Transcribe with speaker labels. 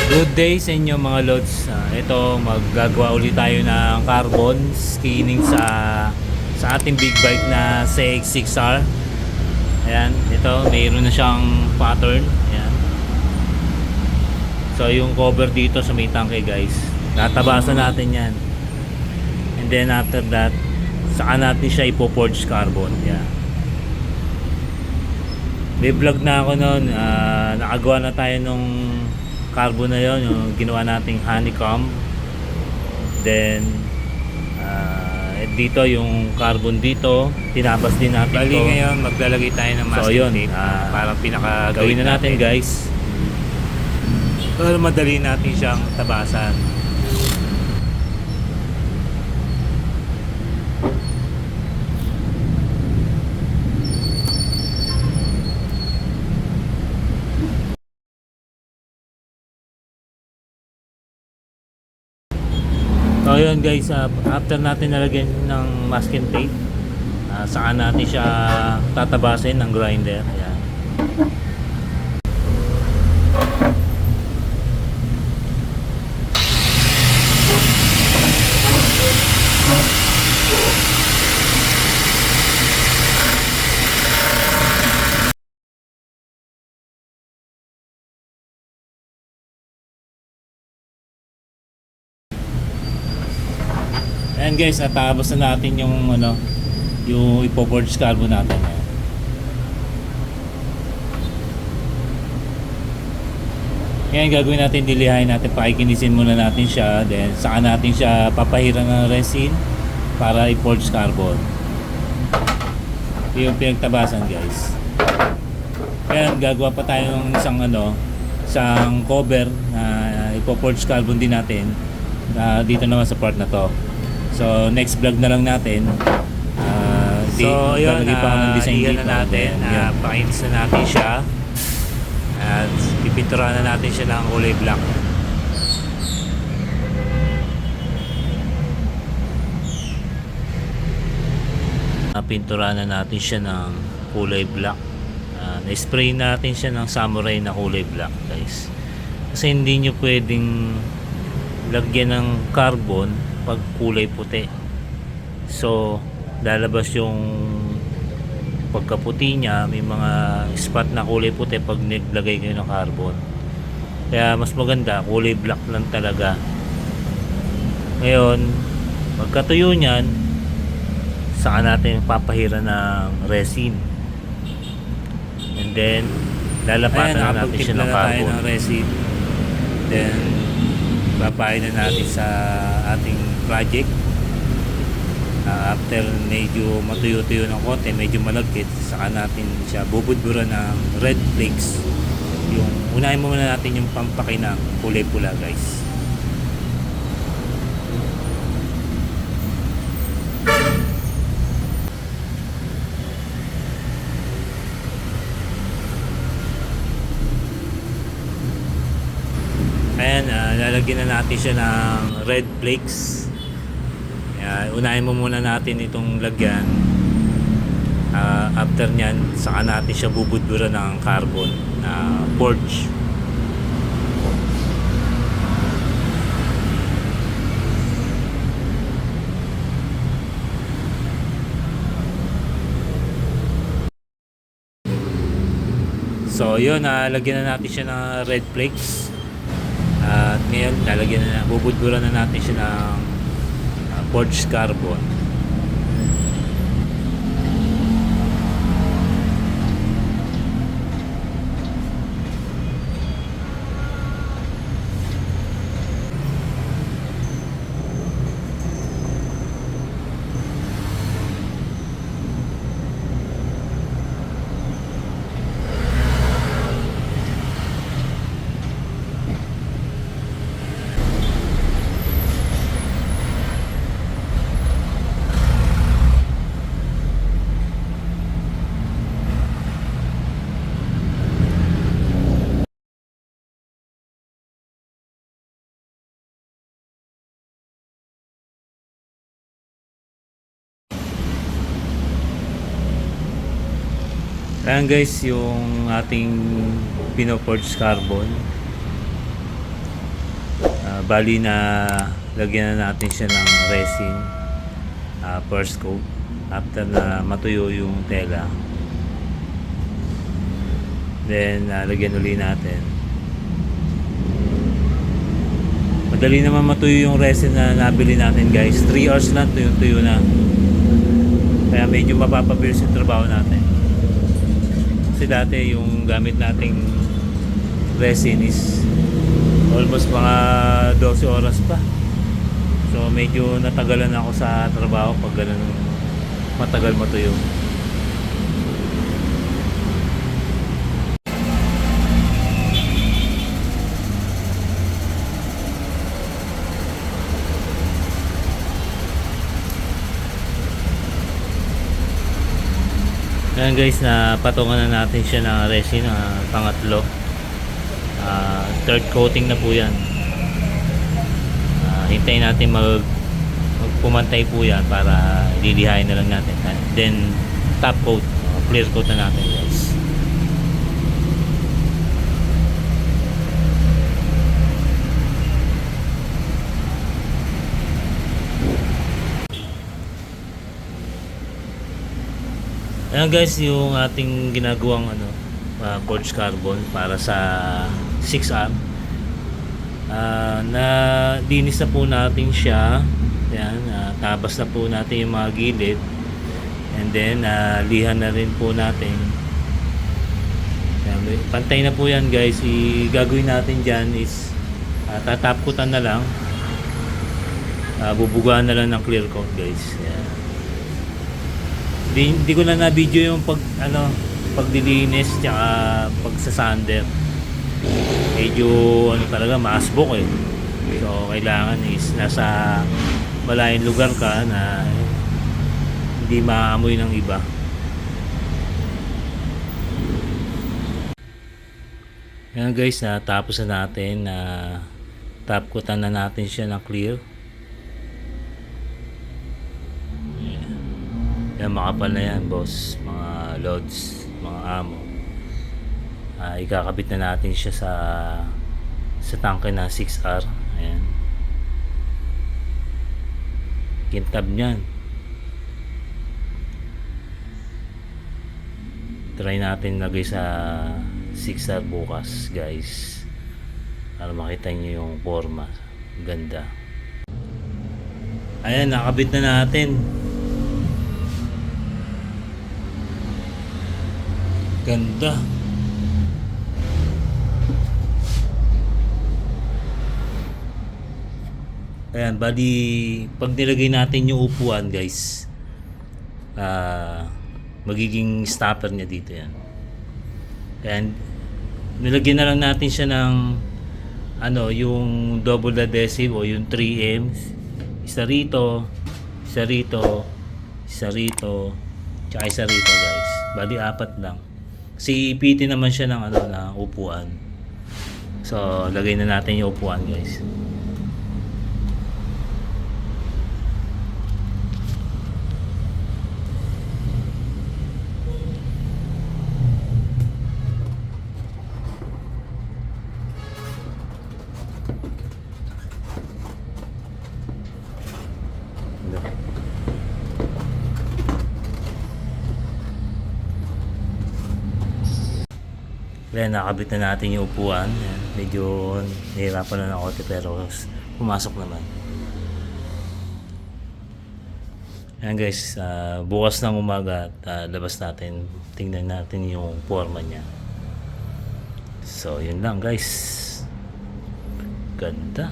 Speaker 1: Good day sa inyo mga lods. Ito maggagawa ulit tayo ng carbon skinning sa ating big bike na CX-6R. Ayan, ito mayroon na siyang pattern. Ayan. So yung cover dito sa may tangke guys, tatabasan natin yan. And then after that, saka natin siya ipo-forge carbon. Ayan. May vlog na ako noon, nakagawa na tayo nung carbon na yon, yung ginawa nating honeycomb. Then dito yung carbon dito, tinabas din natin. Bali to. Ngayon maglalagay tayo ng masking tape, parang pinaka gawin na natin guys, para madali natin siyang tabasan. So yun guys, after natin nalagyan ng masking tape, saka natin siya tatabasin ng grinder. Ayan. Ayan guys, natabas na natin yung yung ipo-forge carbon natin. Ngayon gagawin natin, dilihain natin, pakikinisin muna natin siya, then saka natin siya papahiran ng resin para i-forge carbon. Ito yung pinagtabasan guys. Ngayon gagawa pa tayo ng isang cover na ipo-forge carbon din natin dito naman sa part na to. So next vlog na lang natin. So yun, iyan na natin, pakinis na natin siya at pipinturahan na natin siya ng kulay black. Pinturahan na natin siya ng kulay black. Na-spray natin siya ng samurai na kulay black guys, kasi hindi nyo pwedeng lagyan ng carbon pag kulay puti. So lalabas yung pagkaputi niya, may mga spot na kulay puti pag naglagay kayo ng carbon. Kaya mas maganda kulay black lang talaga. Ngayon pagkatuyo niyan, saka natin papahiran ng resin, and then lalapatan na natin siya ng carbon ng resin. Then babayin na natin sa ating project. After medyo matuyo-tuyo ng konti, medyo malagkit, saka natin siya bubudburan ng red flakes. Yung unahin muna natin yung pampaki ng kulay pula guys. Ayan, lalagyan na natin siya ng red flakes. Unahin mo muna natin itong lagyan. After nyan, saka natin siya bubudburan ng carbon na forge. So yun, lagyan na natin siya ng red flakes. At ngayon bubudburan na natin siya ng forged carbon. Ayan guys, yung ating pinoforge carbon. Bali na lagyan na natin siya ng resin, first coat. After na matuyo yung tela, then lagyan uli natin. Madali naman matuyo yung resin na nabili natin guys. 3 hours lang tuyo na. Kaya medyo mapapabilis yung trabaho natin. Kasi dati yung gamit nating resin is almost mga 12 oras pa. So medyo natagalan ako sa trabaho pag ganun matagal matuyo. Ayan guys, napatungan na natin siya ng resin pangatlo. Third coating na po yan. Hintayin natin magpumantay po yan para lilihain na lang natin. Then top coat, clear coat na natin guys. Ayan guys, yung ating ginagawang forged carbon para sa 6R. Na linis na po natin siya. Ayan, tabas na po natin yung mga gilid. And then lihan na rin po natin. Ayan, pantay na po yan guys. Gagawin natin dyan is tatapkutan na lang. Bubugaan na lang ng clear coat guys. Ayan. Hindi ko na video yung pagdilinis tsaka pagsasander. Medyo talaga maasbok eh. So kailangan is nasa malayong lugar ka na hindi maamoy ng iba. Ayan guys, natapos na natin na tapkutan na natin siya ng clear. Yan, makapal na yan boss, mga loads, mga amo. Ikakabit na natin siya sa tangke na 6R. Ayan, kintab nyan. Try natin lagay sa 6R bukas guys, para makita nyo yung forma. Ganda. Ayan, nakabit na natin. Ganda. Ayan, bali pag nilagay natin yung upuan guys, magiging stopper niya dito yan. And nilagyan na lang natin siya ng yung double adhesive o yung 3M. Isa rito, isa rito, isa rito, tsaka isa rito guys. Bali 4 lang. Si PT naman siya ng na upuan. So lagay na natin yung upuan guys. Kaya nakabit na natin yung upuan. Ayan, medyo nahirapan na ako pero pumasok naman. Ayan guys, bukas ng umaga at labas natin, tingnan natin yung forma niya. So yun lang guys, ganda.